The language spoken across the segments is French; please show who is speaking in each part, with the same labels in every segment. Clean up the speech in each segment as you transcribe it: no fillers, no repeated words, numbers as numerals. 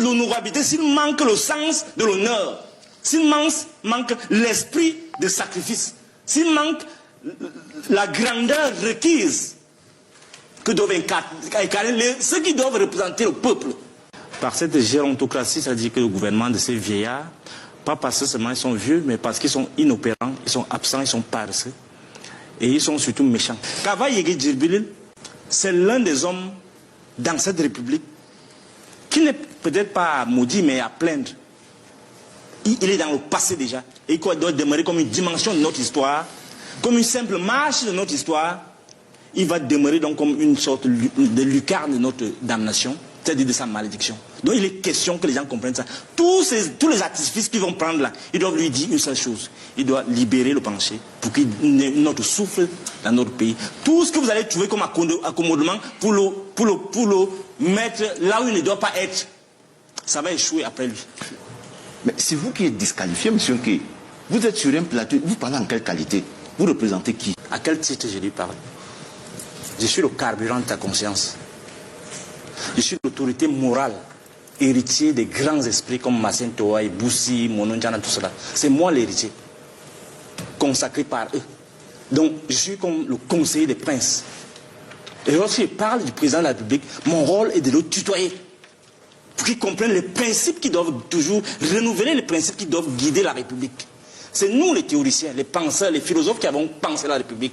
Speaker 1: l'honorabilité, s'il manque le sens de l'honneur, s'il manque l'esprit de sacrifice, s'il manque la grandeur requise que doivent incarner ceux qui doivent représenter le peuple. Par cette gérontocratie, c'est-à-dire que le gouvernement de ces vieillards, pas parce que seulement ils sont vieux, mais parce qu'ils sont inopérants, ils sont absents, ils sont paresseux. Et ils sont surtout méchants. Kava Yégué Djibril, c'est l'un des hommes dans cette république qui n'est peut-être pas maudit, mais à plaindre. Il est dans le passé déjà. Et qu'il doit demeurer comme une dimension de notre histoire, comme une simple marche de notre histoire. Il va demeurer donc comme une sorte de lucarne de notre damnation, c'est-à-dire de sa malédiction. Donc il est question que les gens comprennent ça. Tous les artifices qu'ils vont prendre là, ils doivent lui dire une seule chose. Il doit libérer le penché pour qu'il y ait notre souffle dans notre pays. Tout ce que vous allez trouver comme accommodement pour le mettre là où il ne doit pas être, ça va échouer après lui.
Speaker 2: Mais c'est vous qui êtes disqualifié, monsieur Nké. Vous êtes sur un plateau, vous parlez en quelle qualité? Vous représentez qui?
Speaker 1: À quel titre je lui parle? Je suis le carburant de ta conscience. Je suis l'autorité morale, héritier des grands esprits comme Massène Toa, Boussi, Mononjana, tout cela. C'est moi l'héritier, consacré par eux. Donc, je suis comme le conseiller des princes. Et lorsque je parle du président de la République, mon rôle est de le tutoyer. Pour qu'ils comprennent les principes qui doivent toujours renouveler les principes qui doivent guider la République. C'est nous les théoriciens, les penseurs, les philosophes qui avons pensé la République.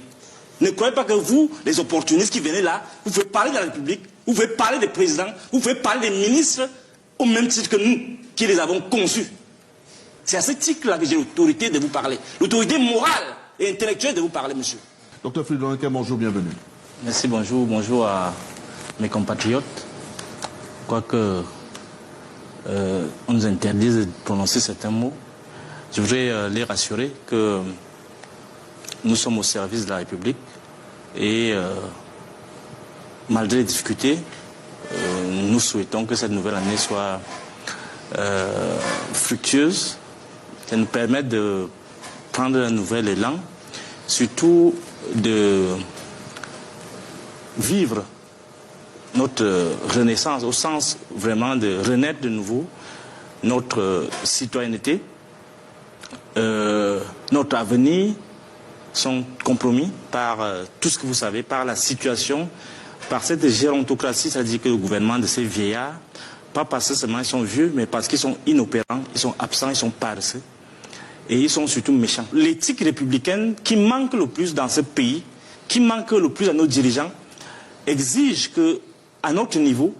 Speaker 1: Ne croyez pas que vous, les opportunistes qui venez là, vous pouvez parler de la République, vous pouvez parler des présidents, vous pouvez parler des ministres au même titre que nous, qui les avons conçus. C'est à ce titre-là que j'ai l'autorité de vous parler. L'autorité morale et intellectuelle de vous parler, monsieur.
Speaker 3: Docteur Fridolin Nké, bonjour, bienvenue.
Speaker 1: Merci, bonjour à mes compatriotes. Quoique on nous interdise de prononcer certains mots, je voudrais les rassurer que nous sommes au service de la République et malgré les difficultés, nous souhaitons que cette nouvelle année soit fructueuse, qu'elle nous permette de prendre un nouvel élan, surtout de vivre notre renaissance au sens vraiment de renaître de nouveau, notre citoyenneté, notre avenir sont compromis par tout ce que vous savez, par la situation, par cette gérontocratie, c'est-à-dire que le gouvernement de ces vieillards, pas parce que seulement ils sont vieux, mais parce qu'ils sont inopérants, ils sont absents, ils sont paresseux, et ils sont surtout méchants. L'éthique républicaine qui manque le plus dans ce pays, qui manque le plus à nos dirigeants, exige que, à notre niveau,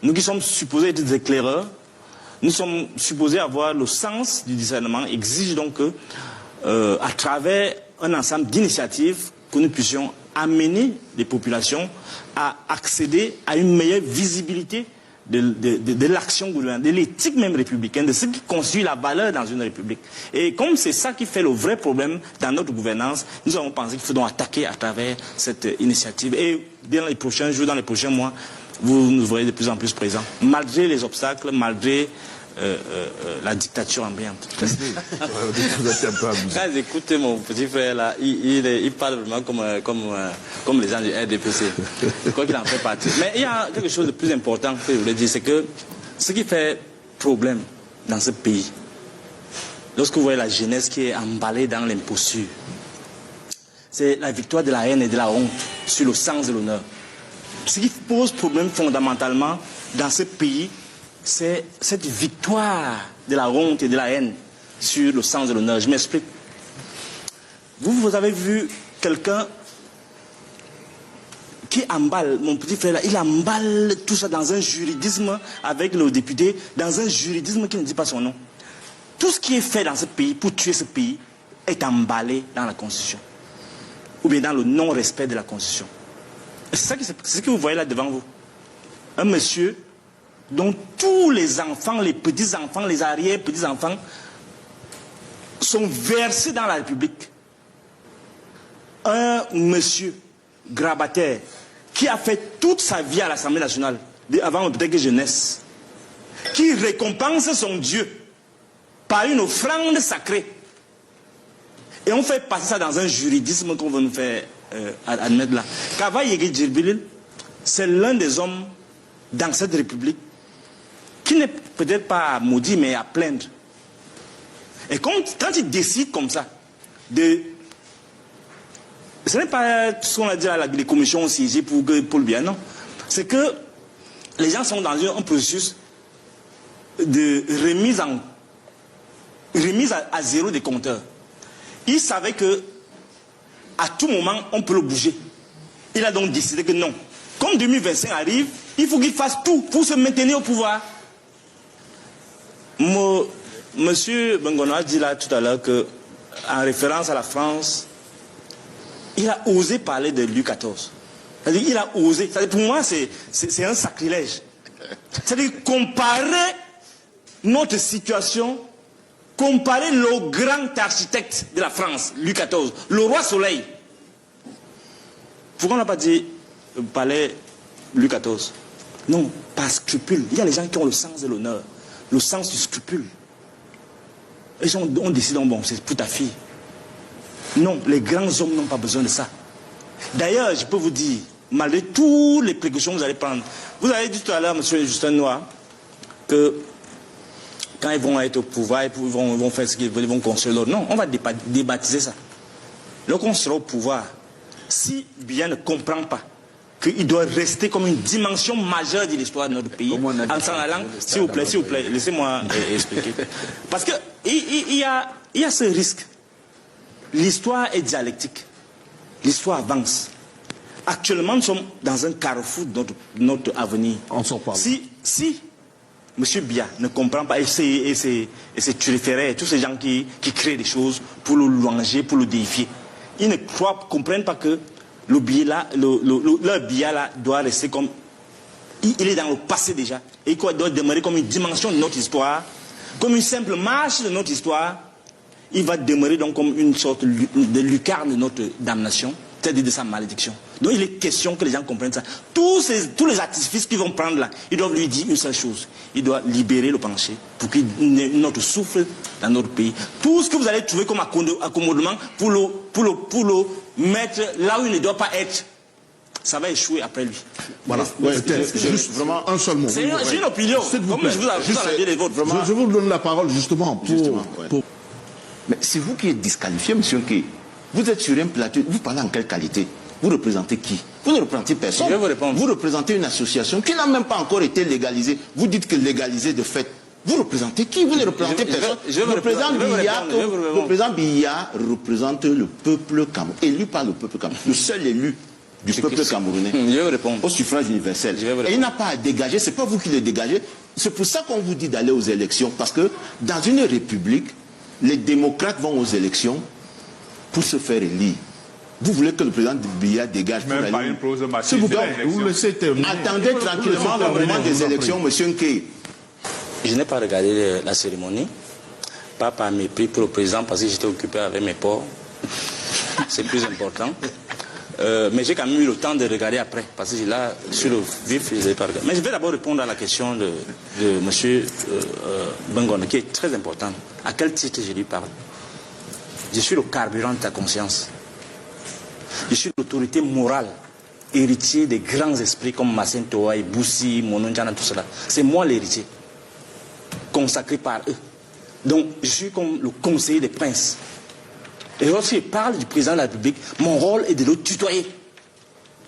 Speaker 1: nous qui sommes supposés être des éclaireurs, nous sommes supposés avoir le sens du discernement, exige donc que, à travers un ensemble d'initiatives, que nous puissions amener les populations à accéder à une meilleure visibilité de l'action gouvernementale, de l'éthique même républicaine, de ce qui constitue la valeur dans une république. Et comme c'est ça qui fait le vrai problème dans notre gouvernance, nous avons pensé qu'il faut donc attaquer à travers cette initiative. Et dans les prochains jours, dans les prochains mois, vous nous verrez de plus en plus présents, malgré les obstacles, malgré la dictature ambiante. Quand j'écoute mon petit frère là, il parle vraiment comme les gens du RDPC. Je crois qu'il en fait partie. Mais il y a quelque chose de plus important que je voulais dire, c'est que ce qui fait problème dans ce pays, lorsque vous voyez la jeunesse qui est emballée dans l'imposture, c'est la victoire de la haine et de la honte sur le sens de l'honneur. Ce qui pose problème fondamentalement dans ce pays, c'est cette victoire de la honte et de la haine sur le sens de l'honneur. Je m'explique. Vous avez vu quelqu'un qui emballe, mon petit frère là, il emballe tout ça dans un juridisme avec le député, dans un juridisme qui ne dit pas son nom. Tout ce qui est fait dans ce pays pour tuer ce pays est emballé dans la Constitution. Ou bien dans le non-respect de la Constitution. C'est ce que vous voyez là devant vous. Un monsieur dont tous les enfants, les petits-enfants, les arrière-petits-enfants sont versés dans la République. Un monsieur grabataire qui a fait toute sa vie à l'Assemblée nationale, avant peut-être que je naisse, qui récompense son Dieu par une offrande sacrée. Et on fait passer ça dans un juridisme qu'on veut nous faire admettre là. Kava Yégué Djibril, c'est l'un des hommes dans cette République qui n'est peut-être pas à maudire, mais à plaindre. Et quand il décide comme ça, ce n'est pas ce qu'on a dit à les commissions siégées pour le bien, non. C'est que les gens sont dans un processus de remise à zéro des compteurs. Il savait que à tout moment, on peut le bouger. Il a donc décidé que non. Comme 2025 arrive, il faut qu'il fasse tout pour se maintenir au pouvoir. Monsieur Bengono a dit là tout à l'heure que, en référence à la France, il a osé parler de Louis XIV. C'est-à-dire, il a osé. C'est-à-dire, pour moi, c'est un sacrilège. C'est-à-dire, comparer notre situation, comparer le grand architecte de la France, Louis XIV, le roi Soleil. Pourquoi on n'a pas dit palais Louis XIV? Non, par scrupule. Il y a les gens qui ont le sens de l'honneur, le sens du scrupule. Et on décide, bon, c'est pour ta fille. Non, les grands hommes n'ont pas besoin de ça. D'ailleurs, je peux vous dire, malgré toutes les précautions que vous allez prendre, vous avez dit tout à l'heure, M. Justin Noir, que quand ils vont être au pouvoir, ils vont faire ce qu'ils veulent, ils vont construire l'autre. Non, on va débaptiser ça. Lorsqu'on sera au pouvoir, si bien ne comprend pas qu'il doit rester comme une dimension majeure de l'histoire de notre pays, en s'en allant, s'il vous plaît, laissez-moi expliquer. Parce qu'il y a ce risque. L'histoire est dialectique. L'histoire avance. Actuellement, nous sommes dans un carrefour de notre avenir.
Speaker 3: On s'en parle.
Speaker 1: Si M. Biya ne comprend pas, et c'est turiféraires, tous ces gens qui créent des choses pour le louanger, pour le déifier, ils ne comprennent pas que le leur Biya là doit rester comme... Il est dans le passé déjà. Et qu'il doit demeurer comme une dimension de notre histoire, comme une simple marche de notre histoire. Il va demeurer donc comme une sorte de lucarne de notre damnation, c'est-à-dire de sa malédiction. Donc il est question que les gens comprennent ça. Tous les artifices qu'ils vont prendre là, ils doivent lui dire une seule chose. Il doit libérer le penché pour qu'il y ait notre souffle dans notre pays. Tout ce que vous allez trouver comme accommodement pour le mettre là où il ne doit pas être, ça va échouer après lui.
Speaker 3: Voilà. Juste vraiment un seul mot.
Speaker 1: C'est une opinion. Comme je vous en ai dit les vôtres.
Speaker 3: Je vous donne la parole justement pour...
Speaker 2: Mais c'est vous qui êtes disqualifié, monsieur Nkei. Vous êtes sur un plateau, vous parlez en quelle qualité? Vous représentez qui? Vous ne représentez personne.
Speaker 1: Je vais vous répondre.
Speaker 2: Vous représentez une association qui n'a même pas encore été légalisée. Vous dites que légalisée de fait. Vous représentez qui? Vous ne représentez personne. Le président Biya représente le peuple camerounais, élu par le peuple camerounais, le seul élu du peuple camerounais.
Speaker 1: Je vais répondre.
Speaker 2: Au suffrage universel. Et il n'a pas à dégager, c'est pas vous qui le dégagez. C'est pour ça qu'on vous dit d'aller aux élections. Parce que dans une république, les démocrates vont aux élections pour se faire élire. Vous voulez que le président Biya dégage pour aller...
Speaker 3: S'il vous plaît, vous laissez terminer.
Speaker 2: Attendez tranquillement le moment des élections, monsieur Nkei.
Speaker 1: Je n'ai pas regardé la cérémonie, pas par mépris pour le président, parce que j'étais occupé avec mes porcs. C'est plus important. Mais j'ai quand même eu le temps de regarder après, parce que là, sur le vif, je n'ai pas regardé. Mais je vais d'abord répondre à la question de monsieur Bengono, qui est très importante. À quel titre je lui parle? Je suis le carburant de ta conscience. Je suis l'autorité morale, héritier des grands esprits comme Massène Toa, Boussi, Mononjana, tout cela. C'est moi l'héritier, consacré par eux. Donc, je suis comme le conseiller des princes. Et lorsque je parle du président de la République, mon rôle est de le tutoyer.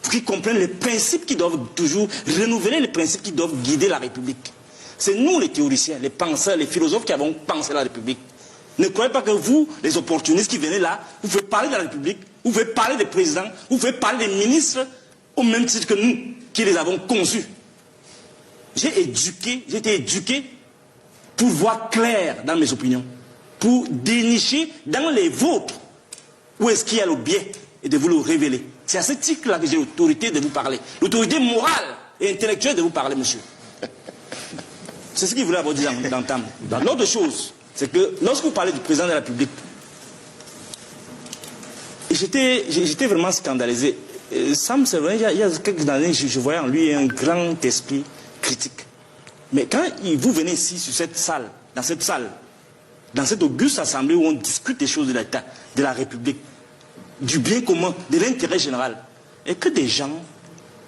Speaker 1: Pour qu'ils comprennent les principes qui doivent toujours renouveler les principes qui doivent guider la République. C'est nous les théoriciens, les penseurs, les philosophes qui avons pensé la République. Ne croyez pas que vous, les opportunistes qui venez là, vous pouvez parler de la République, vous pouvez parler des présidents, vous pouvez parler des ministres au même titre que nous, qui les avons conçus. J'ai été éduqué pour voir clair dans mes opinions, pour dénicher dans les vôtres où est-ce qu'il y a le biais et de vous le révéler. C'est à ce titre-là que j'ai l'autorité de vous parler, l'autorité morale et intellectuelle de vous parler, monsieur. C'est ce qu'il voulait avoir dit d'entendre. L'autre chose, c'est que lorsque vous parlez du président de la République, j'étais vraiment scandalisé. Sam, c'est vrai, il y a quelques années, je voyais en lui un grand esprit critique. Mais quand vous venez ici, sur cette salle, dans cette auguste assemblée où on discute des choses de l'État, de la République, du bien commun, de l'intérêt général, et que des gens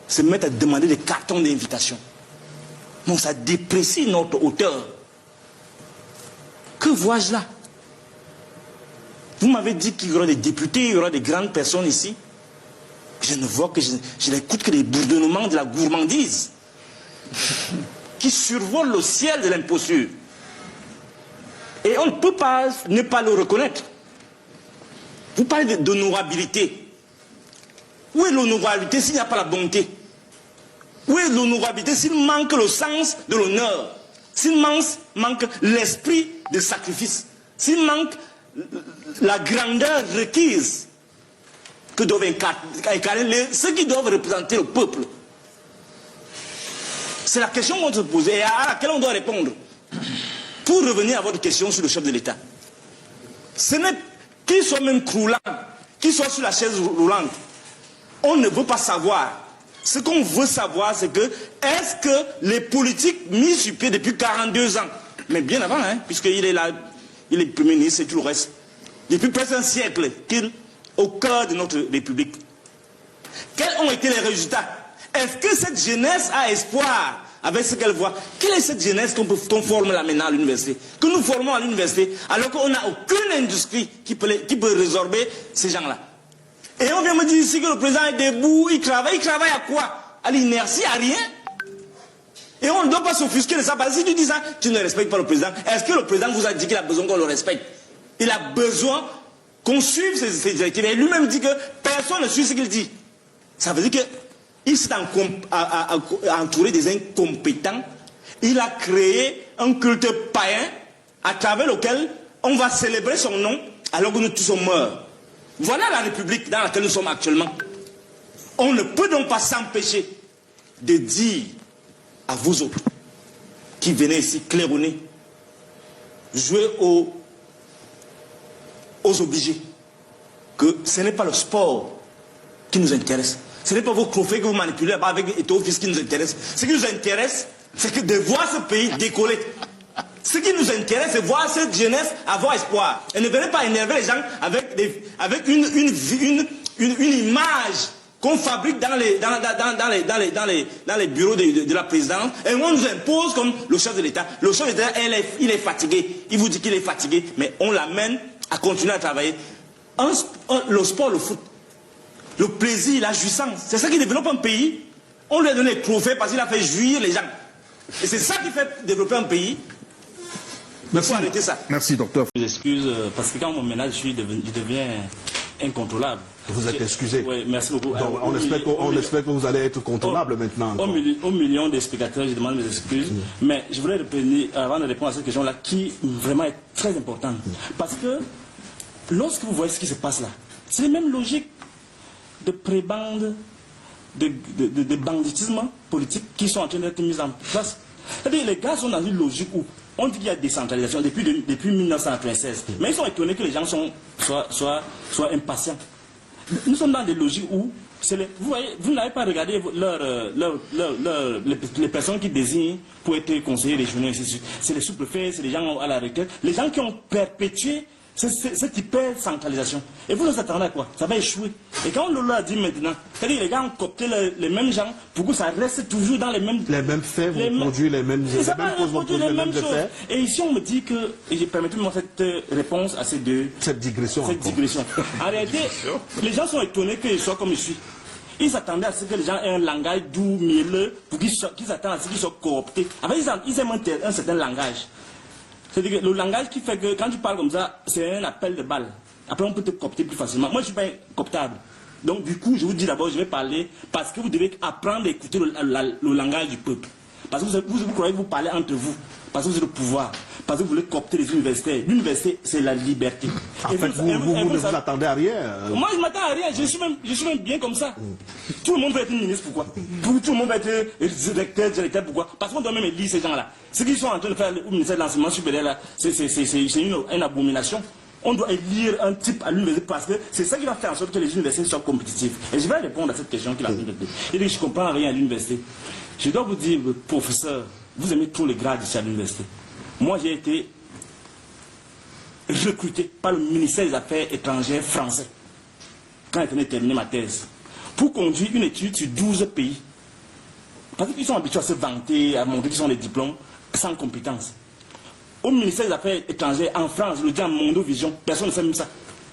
Speaker 1: se mettent à demander des cartons d'invitation, Non, ça déprécie notre hauteur. Que vois-je là? Vous m'avez dit qu'il y aura des députés, il y aura des grandes personnes ici. Je ne vois que, je n'écoute que les bourdonnements de la gourmandise qui survolent le ciel de l'imposture. Et on ne peut pas ne pas le reconnaître. Vous parlez d'honorabilité. Où est l'honorabilité s'il n'y a pas la bonté? Où est l'honorabilité s'il manque le sens de l'honneur? S'il manque l'esprit de sacrifice? S'il manque la grandeur requise que doivent incarner ceux qui doivent représenter le peuple? C'est la question qu'on se pose et à laquelle on doit répondre. Pour revenir à votre question sur le chef de l'État, ce n'est qu'il soit même croulant, qu'il soit sur la chaise roulante, on ne veut pas savoir. Ce qu'on veut savoir, c'est que est-ce que les politiques mis sur pied depuis 42 ans, mais bien avant, hein, puisqu'il est là, il est Premier ministre et tout le reste, depuis presque un siècle, qu'il au cœur de notre République, quels ont été les résultats? Est-ce que cette jeunesse a espoir avec ce qu'elle voit? Quelle est cette jeunesse qu'on forme là maintenant à l'université? Que nous formons à l'université alors qu'on n'a aucune industrie qui peut résorber ces gens-là. Et on vient me dire ici que le président est debout, il travaille à quoi? À l'inertie, à rien. Et on ne doit pas s'offusquer de ça, parce que si tu dis ça, tu ne respectes pas le président. Est-ce que le président vous a dit qu'il a besoin qu'on le respecte? Il a besoin qu'on suive ses directives. Et lui-même dit que personne ne suit ce qu'il dit. Ça veut dire qu'il s'est entouré des incompétents. Il a créé un culte païen à travers lequel on va célébrer son nom alors que nous tous sommes morts. Voilà la République dans laquelle nous sommes actuellement. On ne peut donc pas s'empêcher de dire à vous autres qui venez ici claironner, jouer aux obligés, que ce n'est pas le sport qui nous intéresse. Ce n'est pas vos trophées que vous manipulez avec Eto'o-Fils qui nous intéresse. Ce qui nous intéresse, c'est que de voir ce pays décoller. Ce qui nous intéresse, c'est voir cette jeunesse avoir espoir. Et ne venez pas énerver les gens avec une image qu'on fabrique dans les bureaux de la présidence. Et on nous impose comme le chef de l'État. Le chef de l'État, il est fatigué. Il vous dit qu'il est fatigué, mais on l'amène à continuer à travailler. Le sport, le foot, le plaisir, la jouissance, c'est ça qui développe un pays. On lui a donné le trophée parce qu'il a fait jouir les gens. Et c'est ça qui fait développer un pays.
Speaker 3: Merci.
Speaker 1: Il faut arrêter ça.
Speaker 3: Merci, docteur.
Speaker 4: Je m'excuse parce que quand on ménage, je deviens incontrôlable.
Speaker 3: Vous êtes excusé.
Speaker 4: Oui, merci beaucoup.
Speaker 3: Donc, on espère que vous allez être contrôlable maintenant.
Speaker 4: Au million de spectateurs, je demande mes excuses. Mais je voudrais revenir, avant de répondre à cette question-là, qui vraiment est très importante. Parce que lorsque vous voyez ce qui se passe là, c'est les mêmes logiques de prébande, de banditisme politique qui sont en train d'être mises en place. C'est-à-dire les gars sont dans une logique où on dit qu'il y a décentralisation depuis 1996. Mais ils sont étonnés que les gens soient impatients. Nous sommes dans des logiques où, vous voyez, vous n'avez pas regardé les personnes qui désignent pour être conseillers régionaux. C'est les sous-préfets, c'est les gens à la retraite. Les gens qui ont perpétué cette hyper-centralisation. Et vous nous attendez à quoi? Ça va échouer. Et quand on leur a dit maintenant, c'est-à-dire les gars ont coopté les mêmes gens pour que ça reste toujours dans les mêmes...
Speaker 3: Les mêmes faits vont produire les mêmes choses.
Speaker 4: Effets. Et ici on me dit que, et permettez-moi cette réponse à ces deux...
Speaker 3: Cette digression.
Speaker 4: En réalité, les gens sont étonnés qu'ils soient comme je suis. Ils s'attendaient à ce que les gens aient un langage doux, mielleux, pour qu'ils s'attendent à ce qu'ils soient cooptés. En fait, ils aiment un certain langage. C'est-à-dire que le langage qui fait que quand tu parles comme ça, c'est un appel de balle. Après, on peut te coopter plus facilement. Moi, je ne suis pas cooptable. Donc, du coup, je vous dis d'abord, je vais parler parce que vous devez apprendre à écouter le langage du peuple. Parce que vous croyez que vous parlez entre vous. Parce que vous avez le pouvoir. Parce que vous voulez coopter les universités. L'université, c'est la liberté.
Speaker 3: En fait, vous ne vous attendez à rien.
Speaker 4: Moi, je ne m'attends à rien. Je suis même bien comme ça. Tout le monde veut être ministre, pourquoi? Tout le monde veut être directeur, pourquoi? Parce qu'on doit même élire ces gens-là. Ce qu'ils sont en train de faire au ministère de l'enseignement supérieur, là, c'est une abomination. On doit élire un type à l'université parce que c'est ça qui va faire en sorte que les universités soient compétitives. Et je vais répondre à cette question qu'il a posée. Il dit que je ne comprends rien à l'université. Je dois vous dire, professeur, vous aimez trop les grades ici à l'université. Moi, j'ai été recruté par le ministère des Affaires étrangères français quand je venais de terminer ma thèse pour conduire une étude sur 12 pays Parce qu'ils sont habitués à se vanter, à montrer qu'ils ont des diplômes sans compétences. Au ministère des Affaires étrangères, en France, je le dis en Mondovision, personne ne fait même ça.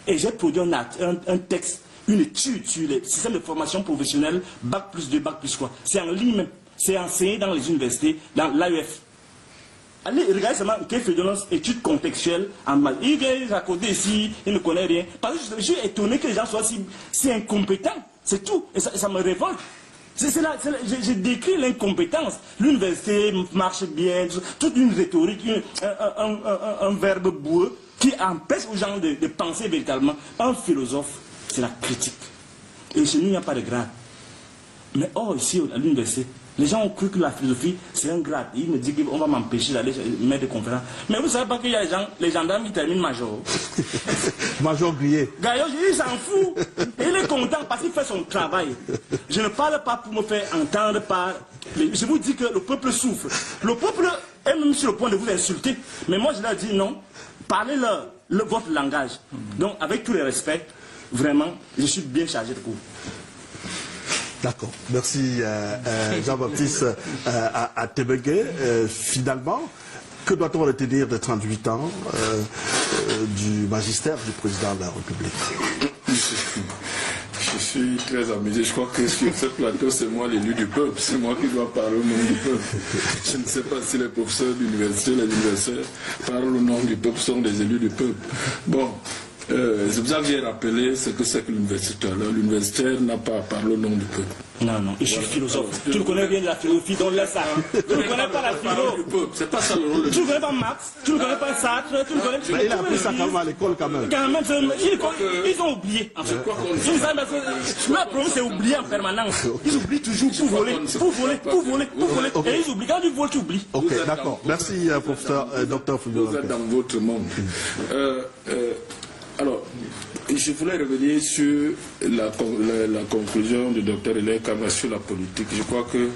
Speaker 4: Et j'ai produit un texte, une étude sur les systèmes de formation professionnelle, bac plus 2, bac plus quoi. C'est en ligne même. C'est enseigné dans les universités, dans l'AEF. Allez, regardez seulement quelle fédérance, étude contextuelle en maths. Il est à côté ici, il ne connaît rien. Parce que je suis étonné que les gens soient si incompétents. C'est tout. Et ça me révolte. J'ai décrit l'incompétence. L'université marche bien, toute une rhétorique, un verbe boueux qui empêche aux gens de penser véritablement. Un philosophe, c'est la critique. Et chez nous, il n'y a pas de grade. Mais ici, à l'université, les gens ont cru que la philosophie, c'est un grade. Ils me disent qu'on va m'empêcher d'aller mettre des conférences. Mais vous ne savez pas qu'il y a des gens, les gendarmes, qui terminent major.
Speaker 3: Major Guyet.
Speaker 4: Gaillot, il s'en fout. Et il est content parce qu'il fait son travail. Je ne parle pas pour me faire entendre par... Je vous dis que le peuple souffre. Le peuple est même sur le point de vous insulter. Mais moi, je leur dis non. Parlez-leur votre langage. Donc, avec tous les respects, vraiment, je suis bien chargé de cours.
Speaker 3: D'accord. Merci Jean-Baptiste Atebege. Finalement, que doit-on retenir des 38 ans du magistère du président de la République?
Speaker 5: Je suis très amusé. Je crois que sur ce plateau, c'est moi l'élu du peuple. C'est moi qui dois parler au nom du peuple. Je ne sais pas si les professeurs d'université, les universitaires parlent au nom du peuple, sont des élus du peuple. Bon. C'est pour ça que j'ai rappelé ce que c'est que l'universitaire. L'universitaire n'a pas parlé au nom du peuple.
Speaker 4: Non, je suis philosophe. Tu ne connais rien de la philosophie, donc laisse ça. Tu ne connais pas la philo.
Speaker 5: C'est pas ça le rôle de...
Speaker 4: Tu ne connais pas Marx, tu ne connais pas Sartre, tu ne connais pas...
Speaker 3: Mais il a appris ça quand même à l'école quand même.
Speaker 4: Ils ont oublié. En fait. Le problème c'est oublier en permanence. Ils oublient toujours pour voler. Et ils oublient. Quand tu voles, tu oublies.
Speaker 3: Ok, d'accord. Merci, professeur, docteur Fulbert.
Speaker 5: Vous êtes dans votre monde. Alors, je voulais revenir sur la conclusion du docteur Hélène Kama sur la politique. Je crois que